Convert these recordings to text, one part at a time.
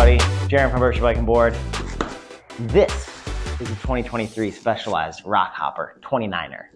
everybody. Jaryn from Virtual Bike and Board. This is a 2023 Specialized Rockhopper 29er.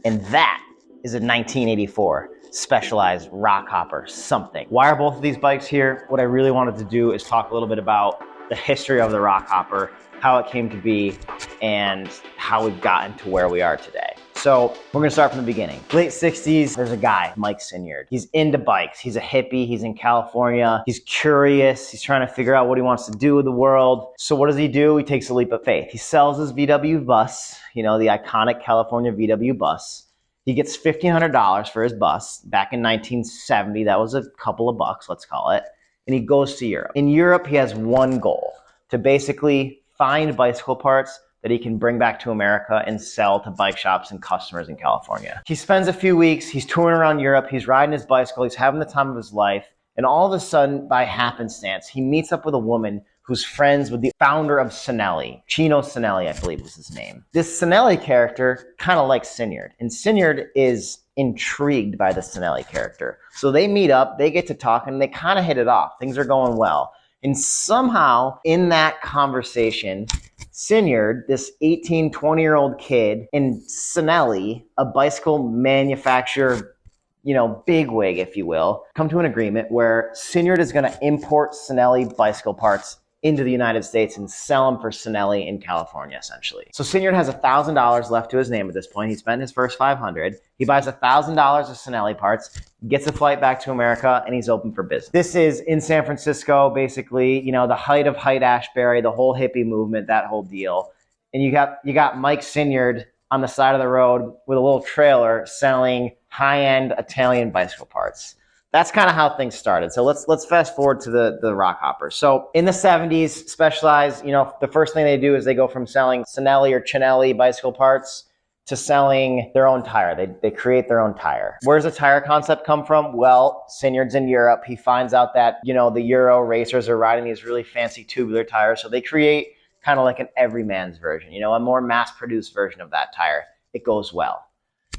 And that is a 1984 Specialized Rockhopper something. Why are both of these bikes here? What I really wanted to do is talk a little bit about the history of the Rockhopper, how it came to be, and how we've gotten to where we are today. So we're gonna start from the beginning. Late 60s, there's a guy, Mike Sinyard. He's into bikes. He's a hippie. He's in California. He's curious. He's trying to figure out what he wants to do with the world. So what does he do? He takes a leap of faith. He sells his VW bus, you know, the iconic California VW bus. He gets $1,500 for his bus back in 1970. That was a couple of bucks, let's call it. And he goes to Europe. In Europe, he has one goal, to basically find bicycle parts that he can bring back to America and sell to bike shops and customers in California. He spends a few weeks, he's touring around Europe, he's riding his bicycle, he's having the time of his life, and all of a sudden, by happenstance, he meets up with a woman who's friends with the founder of Sinelli. Chino Sinelli, I believe was his name. This Sinelli character kind of likes Sinyard, and Sinyard is intrigued by the Sinelli character. So they meet up, they get to talk, and they kind of hit it off. Things are going well. And somehow, in that conversation, Sinyard, this 18, 20-year-old kid, and Sinelli, a bicycle manufacturer, you know, bigwig, if you will, come to an agreement where Sinyard is going to import Sinelli bicycle parts into the United States and sell them for Sinelli in California, essentially. So Sinyard has $1,000 left to his name at this point. He spent his first $500. He buys $1,000 of Sinelli parts, gets a flight back to America, and he's open for business. This is in San Francisco, basically, you know, the height of Haight-Ashbury, the whole hippie movement, that whole deal. And you got Mike Sinyard on the side of the road with a little trailer selling high-end Italian bicycle parts. That's kind of how things started. So let's fast forward to the Rockhopper. So in the 70s, Specialized, you know, the first thing they do is they go from selling Sinelli or Cinelli bicycle parts to selling their own tire. They create their own tire. Where's the tire concept come from? Well, Sinyard's in Europe. He finds out that, you know, the Euro racers are riding these really fancy tubular tires. So they create kind of like an everyman's version, you know, a more mass-produced version of that tire. It goes well.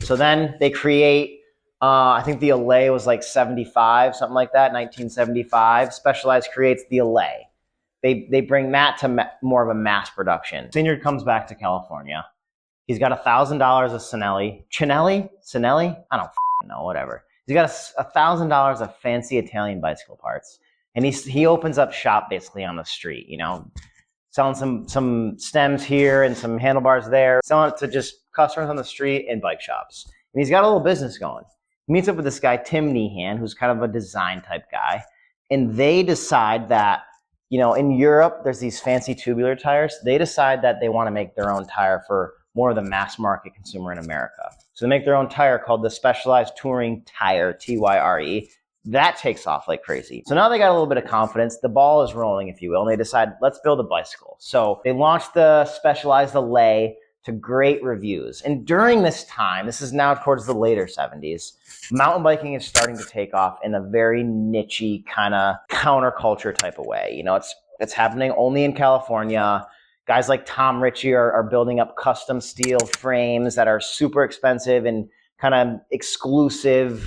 So then they create, I think the Allay was like 75, something like that, 1975. Specialized creates the Allay. They bring that to more of a mass production. Sinyard comes back to California. He's got $1,000 of Sinelli. Sinelli? I don't know, whatever. He's got $1,000 of fancy Italian bicycle parts. And he opens up shop basically on the street, you know, selling some stems here and some handlebars there, selling it to just customers on the street and bike shops. And he's got a little business going. He meets up with this guy, Tim Meehan, who's kind of a design type guy. And they decide that, you know, in Europe, there's these fancy tubular tires. They decide that they want to make their own tire for more of the mass market consumer in America. So they make their own tire called the Specialized Touring Tire, Tyre. That takes off like crazy. So now they got a little bit of confidence. The ball is rolling, if you will, and they decide, let's build a bicycle. So they launched the Specialized Allay to great reviews. And during this time, this is now towards the later 70s, mountain biking is starting to take off in a very niche-y kind of counterculture type of way. You know, it's happening only in California. Guys like Tom Ritchie are building up custom steel frames that are super expensive and kind of exclusive.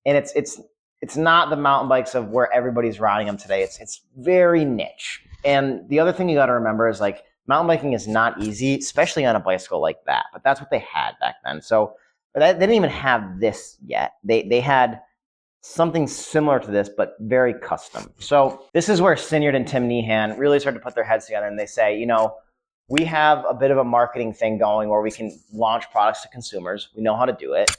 And it's not the mountain bikes of where everybody's riding them today. It's very niche. And the other thing you got to remember is, like, mountain biking is not easy, especially on a bicycle like that. But that's what they had back then. So they didn't even have this yet. They had something similar to this, but very custom. So this is where Sinyard and Tim Meehan really start to put their heads together, and they say, you know, we have a bit of a marketing thing going where we can launch products to consumers. We know how to do it.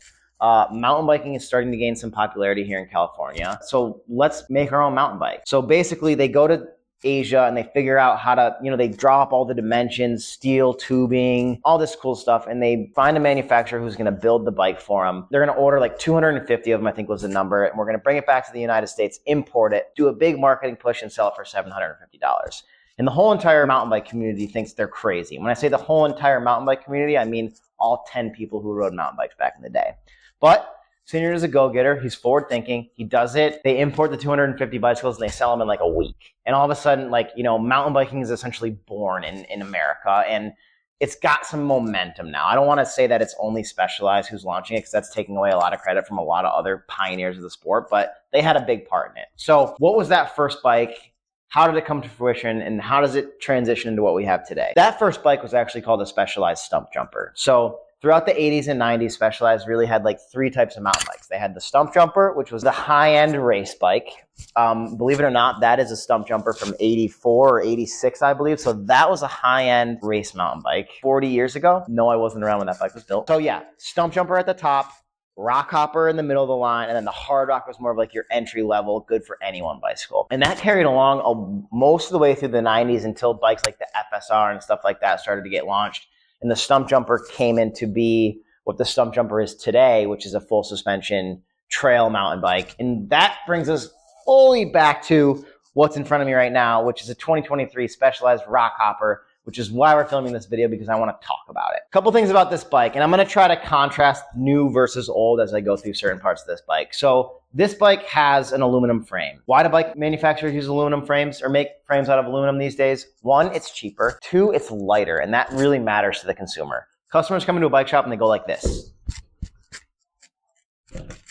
Mountain biking is starting to gain some popularity here in California. So let's make our own mountain bike. So basically they go to Asia and they figure out how to, you know, they draw up all the dimensions, steel tubing, all this cool stuff, and they find a manufacturer who's going to build the bike for them. They're going to order like 250 of them, I think was the number, and we're going to bring it back to the United States, import it, do a big marketing push, and sell it for $750. And the whole entire mountain bike community thinks they're crazy. When I say the whole entire mountain bike community, I mean all 10 people who rode mountain bikes back in the day. But Sinyard is a go-getter. He's forward-thinking. He does it. They import the 250 bicycles and they sell them in like a week. And all of a sudden, like, you know, mountain biking is essentially born in America, and it's got some momentum now. I don't want to say that it's only Specialized who's launching it, because that's taking away a lot of credit from a lot of other pioneers of the sport, but they had a big part in it. So what was that first bike How did it come to fruition, and how does it transition into what we have today? That first bike was actually called a Specialized Stump Jumper. So throughout the 80s and 90s, Specialized really had like three types of mountain bikes. They had the Stump Jumper, which was the high-end race bike. Believe it or not, that is a Stump Jumper from 84 or 86, I believe. So that was a high-end race mountain bike 40 years ago. No, I wasn't around when that bike was built. So yeah, Stump Jumper at the top, Rockhopper in the middle of the line, and then the Hard Rock was more of like your entry level, good for anyone bicycle. And that carried along most of the way through the 90s until bikes like the FSR and stuff like that started to get launched. And the Stump Jumper came in to be what the Stump Jumper is today, which is a full suspension trail mountain bike. And that brings us fully back to what's in front of me right now, which is a 2023 Specialized Rockhopper, which is why we're filming this video, because I want to talk about it. A couple things about this bike, and I'm going to try to contrast new versus old as I go through certain parts of this bike. So this bike has an aluminum frame. Why do bike manufacturers use aluminum frames or make frames out of aluminum these days? One, it's cheaper. Two, it's lighter, and that really matters to the consumer. Customers come into a bike shop and they go like this.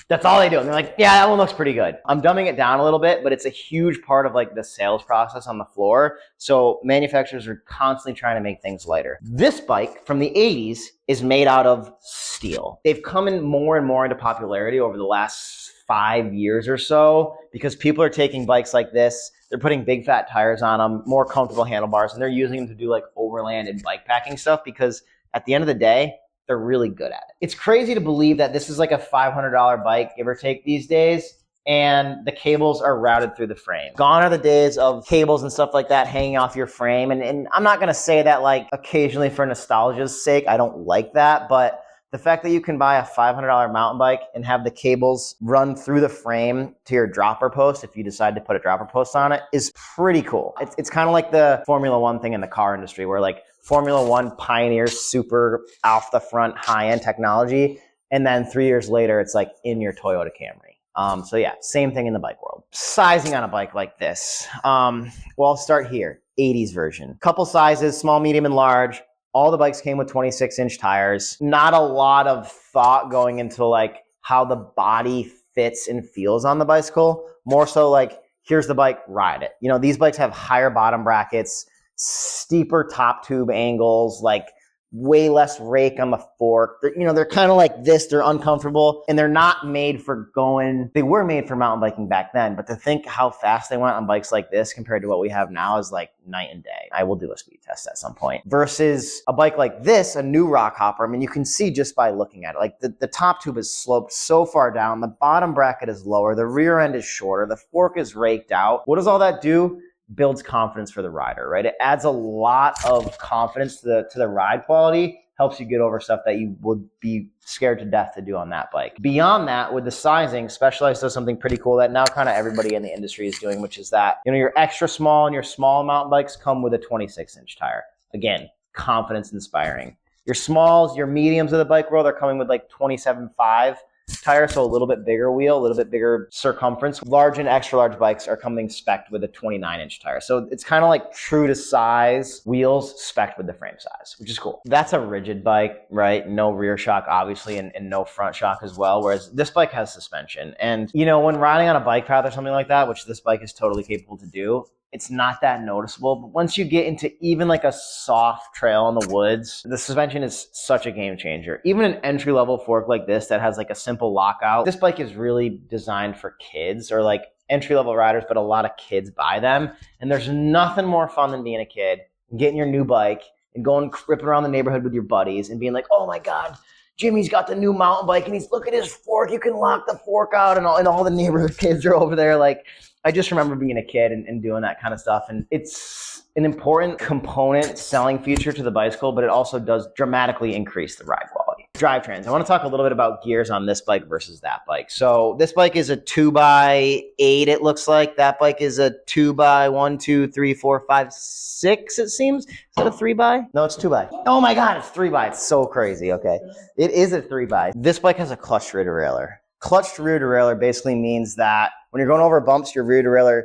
That's all they do. And they're like, yeah, that one looks pretty good. I'm dumbing it down a little bit, but it's a huge part of like the sales process on the floor. So manufacturers are constantly trying to make things lighter. This bike from the 80s is made out of steel. They've come in more and more into popularity over the last 5 years or so because people are taking bikes like this. They're putting big fat tires on them, more comfortable handlebars, and they're using them to do like overland and bike packing stuff because at the end of the day, they're really good at it. It's crazy to believe that this is like a $500 bike, give or take these days, and the cables are routed through the frame. Gone are the days of cables and stuff like that hanging off your frame. And I'm not gonna say that like occasionally for nostalgia's sake, I don't like that, but the fact that you can buy a $500 mountain bike and have the cables run through the frame to your dropper post, if you decide to put a dropper post on it, is pretty cool. It's kind of like the Formula One thing in the car industry where like Formula One pioneers super off the front high-end technology, and then 3 years later, it's like in your Toyota Camry. So yeah, same thing in the bike world. Sizing on a bike like this. Well, I'll start here. 80s version. Couple sizes, small, medium, and large. All the bikes came with 26-inch tires. Not a lot of thought going into like how the body fits and feels on the bicycle. More so like, here's the bike, ride it. You know, these bikes have higher bottom brackets, steeper top tube angles, like way less rake on the fork. They're kind of like this. They're uncomfortable, and they're not made for going. They were made for mountain biking back then, but to think how fast they went on bikes like this compared to what we have now is like night and day. I will do a speed test at some point. Versus a bike like this, a new Rockhopper. I mean, you can see just by looking at it, like the top tube is sloped so far down. The bottom bracket is lower. The rear end is shorter. The fork is raked out. What does all that do? Builds confidence for the rider, right? It adds a lot of confidence to the ride quality, helps you get over stuff that you would be scared to death to do on that bike. Beyond that, with the sizing, Specialized does something pretty cool that now kind of everybody in the industry is doing, which is that, your extra small and your small mountain bikes come with a 26-inch tire. Again, confidence inspiring. Your smalls, your mediums of the bike world are coming with like 27.5 tire, so a little bit bigger wheel, a little bit bigger circumference. Large and extra large bikes are coming spec'd with a 29-inch tire. So it's kind of like true to size wheels spec'd with the frame size, which is cool. That's a rigid bike, right? No rear shock, obviously, and no front shock as well, whereas this bike has suspension. And, when riding on a bike path or something like that, which this bike is totally capable to do, it's not that noticeable. But once you get into even like a soft trail in the woods, the suspension is such a game changer. Even an entry-level fork like this that has like a simple lockout, this bike is really designed for kids or like entry-level riders, but a lot of kids buy them. And there's nothing more fun than being a kid and getting your new bike and going ripping around the neighborhood with your buddies and being like, oh my God, Jimmy's got the new mountain bike and look at his fork. You can lock the fork out, and all the neighborhood kids are over there. Like, I just remember being a kid and doing that kind of stuff. And it's an important component selling feature to the bicycle, but it also does dramatically increase the ride quality. Drivetrains. I want to talk a little bit about gears on this bike versus that bike. So this bike is a 2x8, it looks like. That bike is a 2x1, 2, 3, 4, 5, 6, it seems. Is that a 3x? No, it's 2x. Oh my God, it's 3x. It's so crazy. Okay. It is a 3x. This bike has a clutched rear derailleur. Clutched rear derailleur basically means that when you're going over bumps, your rear derailleur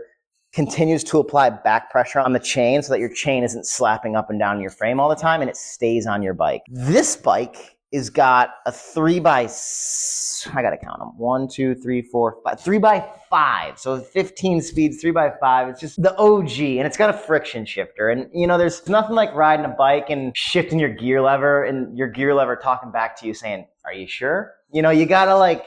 continues to apply back pressure on the chain so that your chain isn't slapping up and down your frame all the time and it stays on your bike. This bike is got a 3x, I gotta count them, 1, 2, 3, 4, 5, 3x5. So 15 speeds, 3x5. It's just the OG, and it's got a friction shifter. And you know, there's nothing like riding a bike and shifting your gear lever and your gear lever talking back to you saying, are you sure? You know, you gotta like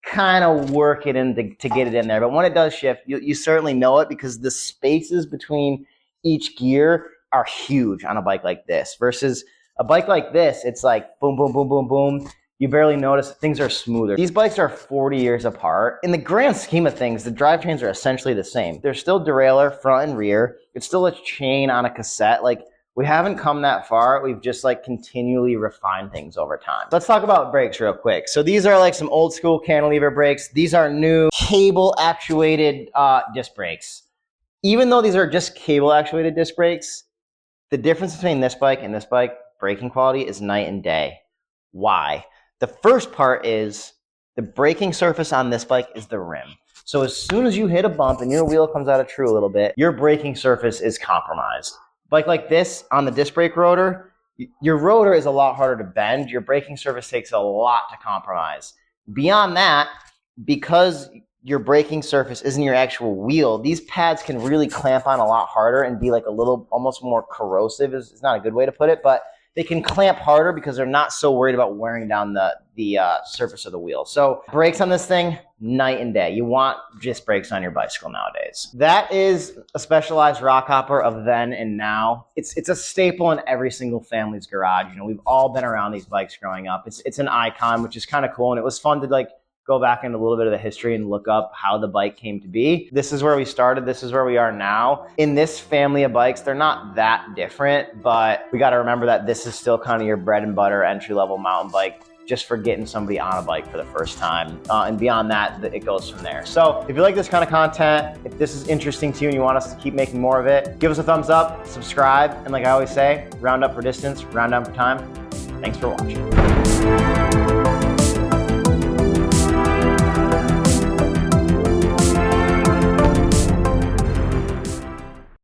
kind of work it in to get it in there. But when it does shift, you certainly know it because the spaces between each gear are huge on a bike like this versus a bike like this. It's like boom, boom, boom, boom, boom. You barely notice. Things are smoother. These bikes are 40 years apart. In the grand scheme of things, the drivetrains are essentially the same. They're still derailleur, front and rear. It's still a chain on a cassette. Like, we haven't come that far. We've just like continually refined things over time. Let's talk about brakes real quick. So these are like some old school cantilever brakes. These are new cable actuated disc brakes. Even though these are just cable actuated disc brakes, the difference between this bike and this bike, braking quality, is night and day. Why? The first part is the braking surface on this bike is the rim. So as soon as you hit a bump and your wheel comes out of true a little bit, your braking surface is compromised. Bike like this on the disc brake rotor, your rotor is a lot harder to bend. Your braking surface takes a lot to compromise. Beyond that, because your braking surface isn't your actual wheel, these pads can really clamp on a lot harder and be like a little almost more corrosive. Is not a good way to put it, but they can clamp harder because they're not so worried about wearing down the surface of the wheel. So brakes on this thing, night and day. You want disc brakes on your bicycle nowadays. That is a Specialized Rockhopper of then and now. It's a staple in every single family's garage. You know, we've all been around these bikes growing up. It's an icon, which is kind of cool, and it was fun to like go back into a little bit of the history and look up how the bike came to be. This is where we started. This is where we are now. In this family of bikes, they're not that different, but we got to remember that this is still kind of your bread and butter entry-level mountain bike, just for getting somebody on a bike for the first time. And beyond that, it goes from there. So if you like this kind of content, if this is interesting to you and you want us to keep making more of it, give us a thumbs up, subscribe, and like I always say, round up for distance, round down for time. Thanks for watching.